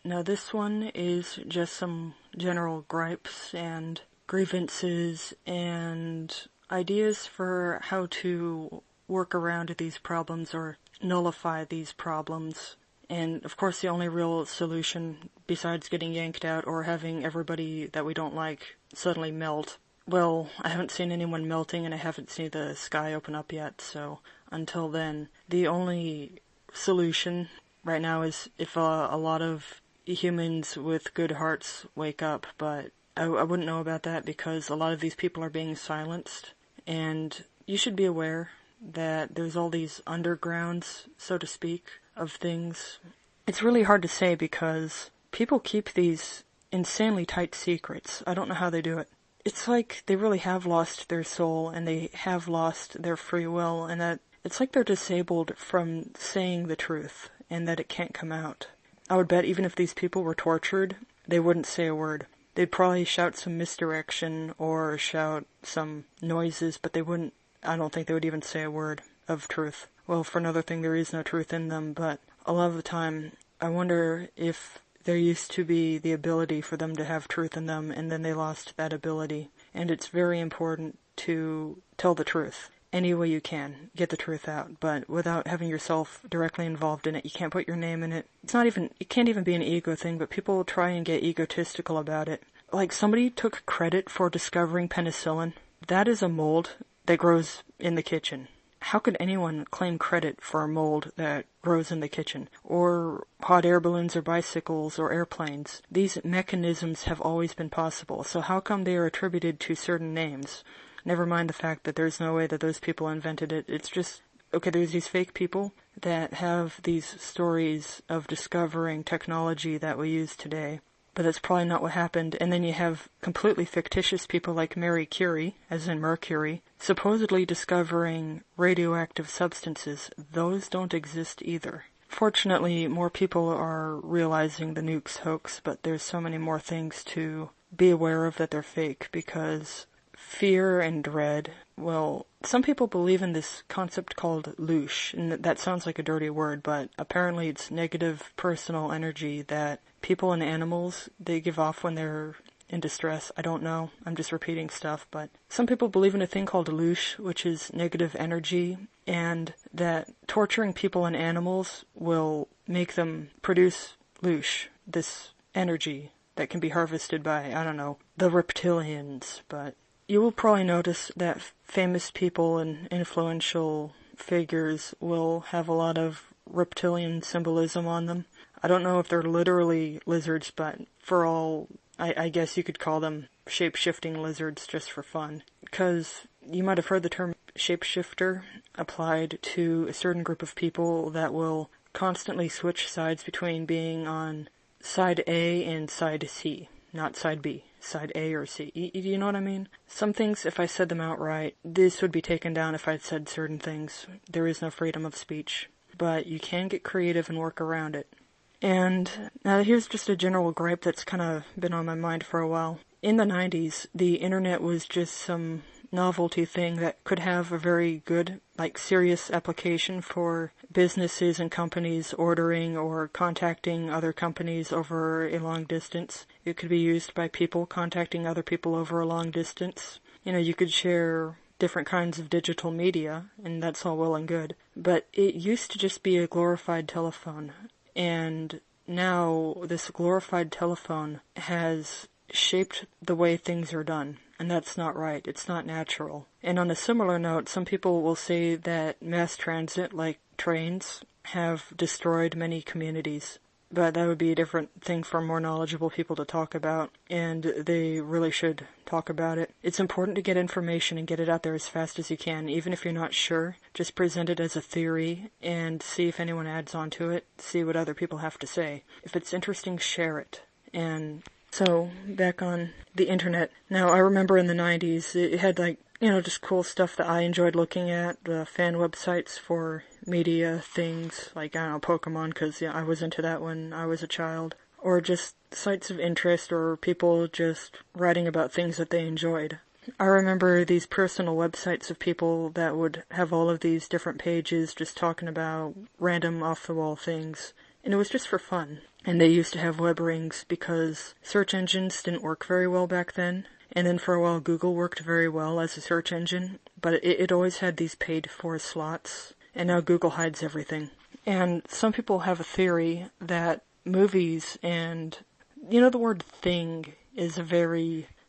Now this one is just some general gripes and grievances and ideas for how to work around these problems or nullify these problems. And of course the only real solution besides getting yanked out or having everybody that we don't like suddenly melt. Well, I haven't seen anyone melting and I haven't seen the sky open up yet, so until then, the only solution right now is if a lot of humans with good hearts wake up, but I wouldn't know about that because a lot of these people are being silenced, and you should be aware that there's all these undergrounds, so to speak, of things. It's really hard to say because people keep these insanely tight secrets. I don't know how they do it. It's like they really have lost their soul and they have lost their free will, and that it's like they're disabled from saying the truth and that it can't come out. I would bet even if these people were tortured, they wouldn't say a word. They'd probably shout some misdirection or shout some noises, but I don't think they would even say a word of truth. Well, for another thing, there is no truth in them, but a lot of the time, I wonder if there used to be the ability for them to have truth in them, and then they lost that ability. And it's very important to tell the truth. Any way you can, get the truth out, but without having yourself directly involved in it. You can't put your name in it. It can't even be an ego thing, but people try and get egotistical about it. Like somebody took credit for discovering penicillin. That is a mold that grows in the kitchen. How could anyone claim credit for a mold that grows in the kitchen? Or hot air balloons or bicycles or airplanes? These mechanisms have always been possible, so how come they are attributed to certain names? Never mind the fact that there's no way that those people invented it. It's just, okay, there's these fake people that have these stories of discovering technology that we use today. But that's probably not what happened. And then you have completely fictitious people like Mary Curie, as in Mercury, supposedly discovering radioactive substances. Those don't exist either. Fortunately, more people are realizing the nuke's hoax, but there's so many more things to be aware of that they're fake, because fear and dread, well, some people believe in this concept called loosh, and that sounds like a dirty word, but apparently it's negative personal energy that people and animals, they give off when they're in distress. I don't know. I'm just repeating stuff, but some people believe in a thing called loosh, which is negative energy, and that torturing people and animals will make them produce loosh, this energy that can be harvested by, I don't know, the reptilians. But you will probably notice that famous people and influential figures will have a lot of reptilian symbolism on them. I don't know if they're literally lizards, but for all, I guess you could call them shape-shifting lizards just for fun. Because you might have heard the term shapeshifter applied to a certain group of people that will constantly switch sides between being on side A and side C, not side B, side A or C. You know what I mean? Some things, if I said them outright, this would be taken down if I'd said certain things. There is no freedom of speech. But you can get creative and work around it. And now here's just a general gripe that's kind of been on my mind for a while. In the 90s, the internet was just some novelty thing that could have a very good, serious application for businesses and companies ordering or contacting other companies over a long distance. It could be used by people contacting other people over a long distance. You could share different kinds of digital media, and that's all well and good. But it used to just be a glorified telephone. And now this glorified telephone has shaped the way things are done. And that's not right. It's not natural. And on a similar note, some people will say that mass transit, like trains, have destroyed many communities. But that would be a different thing for more knowledgeable people to talk about, and they really should talk about it. It's important to get information and get it out there as fast as you can. Even if you're not sure, just present it as a theory and see if anyone adds on to it, see what other people have to say. If it's interesting, share it. And so, back on the internet. Now, I remember in the 90s, it had just cool stuff that I enjoyed looking at, fan websites for media things, Pokemon, because I was into that when I was a child, or just sites of interest, or people just writing about things that they enjoyed. I remember these personal websites of people that would have all of these different pages just talking about random off-the-wall things, and it was just for fun. And they used to have web rings because search engines didn't work very well back then. And then for a while Google worked very well as a search engine, but it always had these paid for slots. And now Google hides everything. And some people have a theory that movies and, the word thing is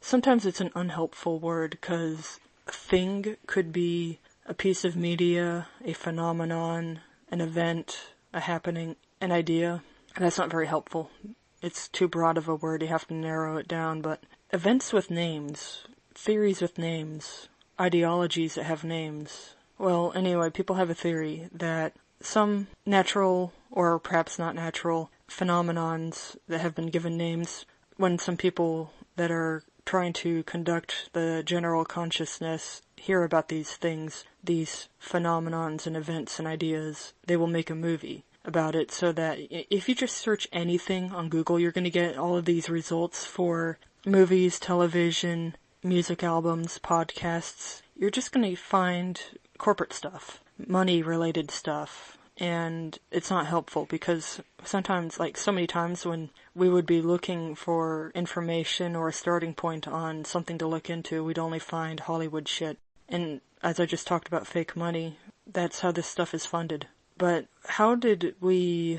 sometimes it's an unhelpful word because thing could be a piece of media, a phenomenon, an event, a happening, an idea. And that's not very helpful. It's too broad of a word, you have to narrow it down, but events with names, theories with names, ideologies that have names. Well, anyway, people have a theory that some natural, or perhaps not natural, phenomenons that have been given names, when some people that are trying to conduct the general consciousness hear about these things, these phenomenons and events and ideas, they will make a movie about it, so that if you just search anything on Google, you're going to get all of these results for movies, television, music albums, podcasts. You're just going to find corporate stuff, money-related stuff, and it's not helpful because sometimes, like so many times when we would be looking for information or a starting point on something to look into, we'd only find Hollywood shit. And as I just talked about fake money, that's how this stuff is funded. But how did the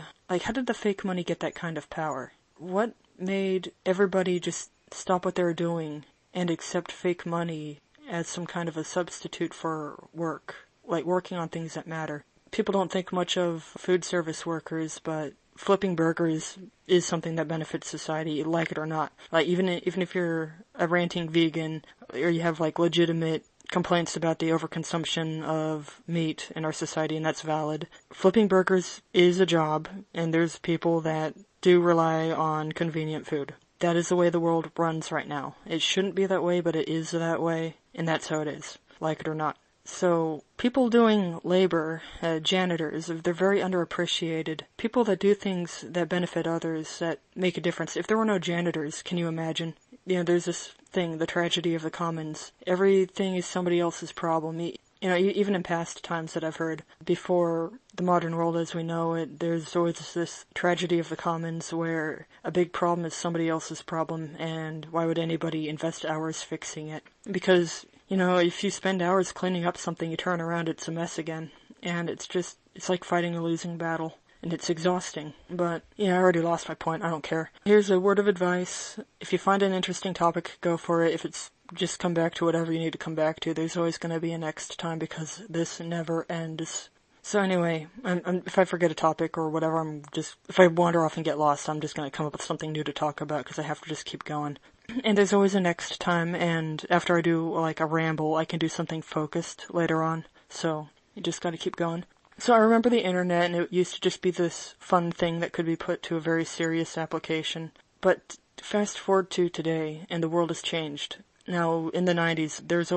fake money get that kind of power? What made everybody just stop what they were doing and accept fake money as some kind of a substitute for work, like working on things that matter? People don't think much of food service workers, but flipping burgers is something that benefits society, like it or not. Like even if you're a ranting vegan or you have like legitimate complaints about the overconsumption of meat in our society, and that's valid. Flipping burgers is a job, and there's people that do rely on convenient food. That is the way the world runs right now. It shouldn't be that way, but it is that way, and that's how it is, like it or not. So, people doing labor, janitors, they're very underappreciated. People that do things that benefit others, that make a difference. If there were no janitors, can you imagine? There's this thing, the tragedy of the commons. Everything is somebody else's problem. Even in past times that I've heard, before the modern world as we know it, there's always this tragedy of the commons where a big problem is somebody else's problem, and why would anybody invest hours fixing it? Because, if you spend hours cleaning up something, you turn around, it's a mess again. And it's like fighting a losing battle. And it's exhausting. But, I already lost my point. I don't care. Here's a word of advice. If you find an interesting topic, go for it. If it's just come back to whatever you need to come back to, there's always going to be a next time because this never ends. So anyway, if I forget a topic or whatever, if I wander off and get lost, I'm just going to come up with something new to talk about because I have to just keep going. And there's always a next time, and after I do like a ramble, I can do something focused later on. So you just got to keep going. So I remember the internet, and it used to just be this fun thing that could be put to a very serious application. But fast forward to today, and the world has changed. Now, in the 90s, there's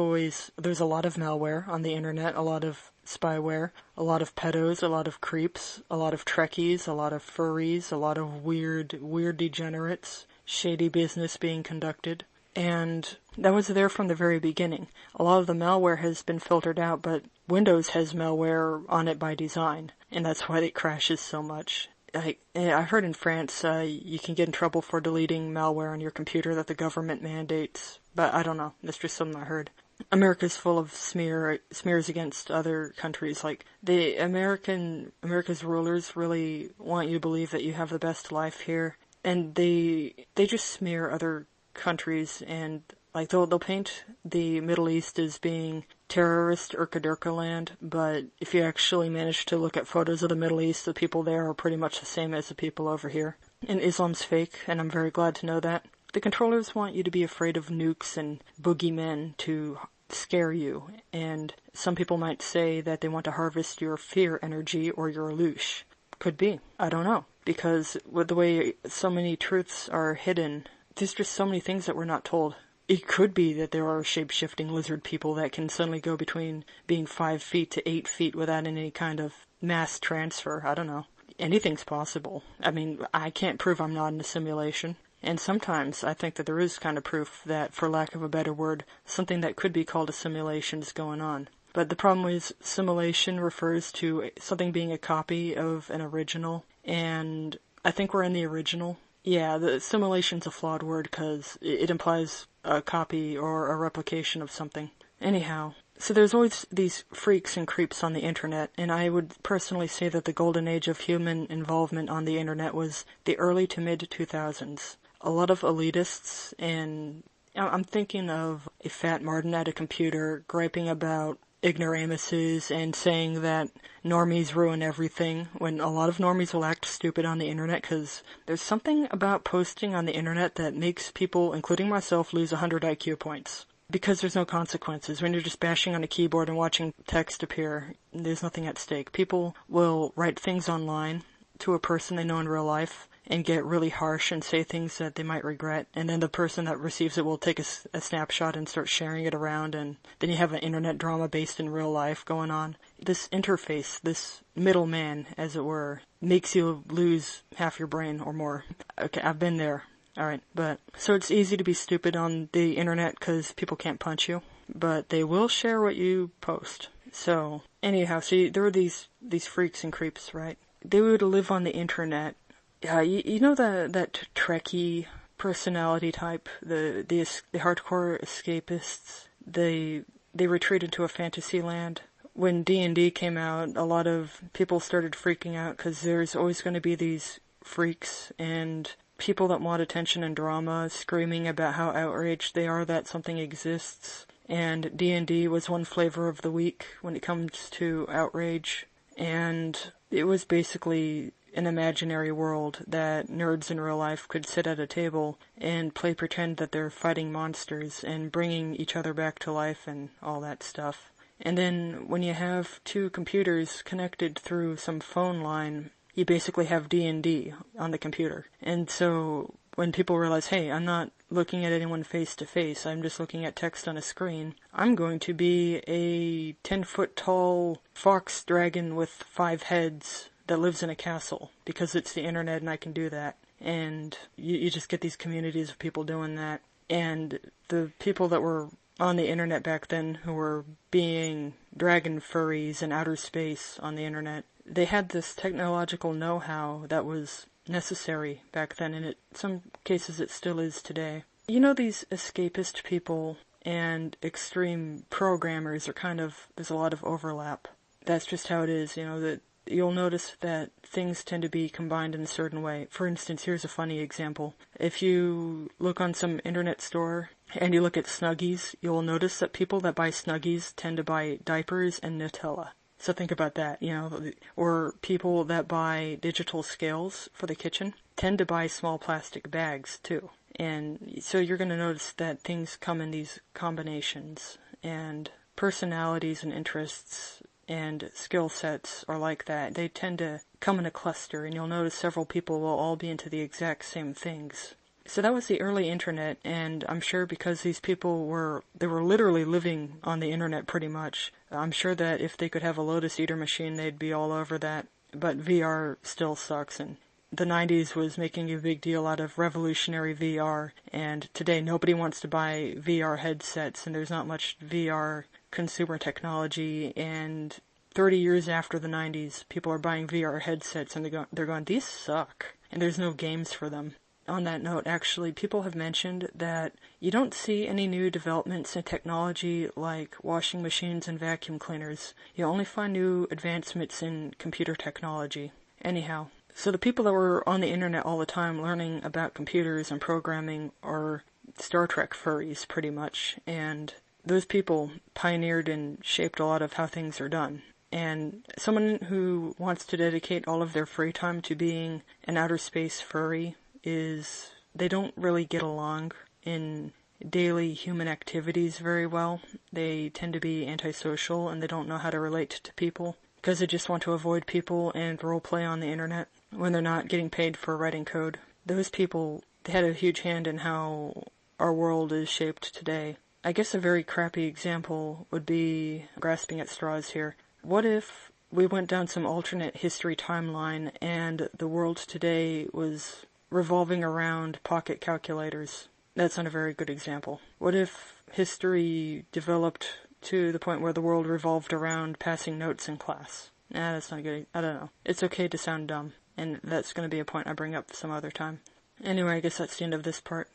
a lot of malware on the internet, a lot of spyware, a lot of pedos, a lot of creeps, a lot of Trekkies, a lot of furries, a lot of weird degenerates, shady business being conducted. And that was there from the very beginning. A lot of the malware has been filtered out, but Windows has malware on it by design, and that's why it crashes so much. I heard in France you can get in trouble for deleting malware on your computer that the government mandates, but I don't know. That's just something I heard. America's full of smears against other countries. Like America's rulers really want you to believe that you have the best life here, and they just smear other countries, and like they'll paint the Middle East as being terrorist Urka-Durka land, but if you actually manage to look at photos of the Middle East, the people there are pretty much the same as the people over here. And Islam's fake, and I'm very glad to know that. The controllers want you to be afraid of nukes and boogeymen to scare you, and some people might say that they want to harvest your fear energy or your loosh. Could be. I don't know. Because with the way so many truths are hidden, there's just so many things that we're not told. It could be that there are shape-shifting lizard people that can suddenly go between being 5 feet to 8 feet without any kind of mass transfer. I don't know. Anything's possible. I mean, I can't prove I'm not in a simulation. And sometimes I think that there is kind of proof that, for lack of a better word, something that could be called a simulation is going on. But the problem is simulation refers to something being a copy of an original, and I think we're in the original. Yeah, the simulation's a flawed word because it implies a copy or a replication of something. Anyhow, so there's always these freaks and creeps on the internet, and I would personally say that the golden age of human involvement on the internet was the early to mid 2000s. A lot of elitists, and I'm thinking of a fat Martin at a computer griping about ignoramuses and saying that normies ruin everything, when a lot of normies will act stupid on the internet because there's something about posting on the internet that makes people, including myself, lose 100 IQ points. Because there's no consequences. When you're just bashing on a keyboard and watching text appear, there's nothing at stake. People will write things online to a person they know in real life and get really harsh and say things that they might regret, and then the person that receives it will take a snapshot and start sharing it around, and then you have an internet drama based in real life going on. This interface, this middleman, as it were, makes you lose half your brain or more. Okay, I've been there. Alright, so it's easy to be stupid on the internet because people can't punch you, but they will share what you post. So, anyhow, there were these freaks and creeps, right? They would live on the internet. You know that Trekkie personality type, the hardcore escapists. They retreat into a fantasy land. When D&D came out, a lot of people started freaking out because there's always going to be these freaks and people that want attention and drama screaming about how outraged they are that something exists. And D&D was one flavor of the week when it comes to outrage. And it was basically an imaginary world that nerds in real life could sit at a table and play pretend that they're fighting monsters and bringing each other back to life and all that stuff. And then when you have two computers connected through some phone line, you basically have D&D on the computer. And so when people realize, hey, I'm not looking at anyone face to face, I'm just looking at text on a screen, I'm going to be a 10-foot tall fox dragon with 5 heads that lives in a castle because it's the internet and I can do that. And you just get these communities of people doing that. And the people that were on the internet back then who were being dragon furries in outer space on the internet, they had this technological know-how that was necessary back then, and in some cases it still is today. You know, these escapist people and extreme programmers there's a lot of overlap. That's just how it is, that you'll notice that things tend to be combined in a certain way. For instance, here's a funny example. If you look on some internet store and you look at Snuggies, you'll notice that people that buy Snuggies tend to buy diapers and Nutella. So think about that, or people that buy digital scales for the kitchen tend to buy small plastic bags too. And so you're going to notice that things come in these combinations, and personalities and interests and skill sets are like that. They tend to come in a cluster, and you'll notice several people will all be into the exact same things. So that was the early internet, and I'm sure because these people were literally living on the internet pretty much, I'm sure that if they could have a Lotus Eater machine, they'd be all over that. But VR still sucks, and the 90s was making a big deal out of revolutionary VR, and today nobody wants to buy VR headsets, and there's not much VR consumer technology, and 30 years after the 90s, people are buying VR headsets, and they're going, these suck, and there's no games for them. On that note, actually, people have mentioned that you don't see any new developments in technology like washing machines and vacuum cleaners. You only find new advancements in computer technology. Anyhow, so the people that were on the internet all the time learning about computers and programming are Star Trek furries, pretty much, and those people pioneered and shaped a lot of how things are done. And someone who wants to dedicate all of their free time to being an outer space furry they don't really get along in daily human activities very well. They tend to be antisocial, and they don't know how to relate to people because they just want to avoid people and roleplay on the internet when they're not getting paid for writing code. Those people, they had a huge hand in how our world is shaped today. I guess a very crappy example would be grasping at straws here. What if we went down some alternate history timeline and the world today was revolving around pocket calculators? That's not a very good example. What if history developed to the point where the world revolved around passing notes in class? That's not good. I don't know. It's okay to sound dumb. and that's going to be a point I bring up some other time. Anyway, I guess that's the end of this part.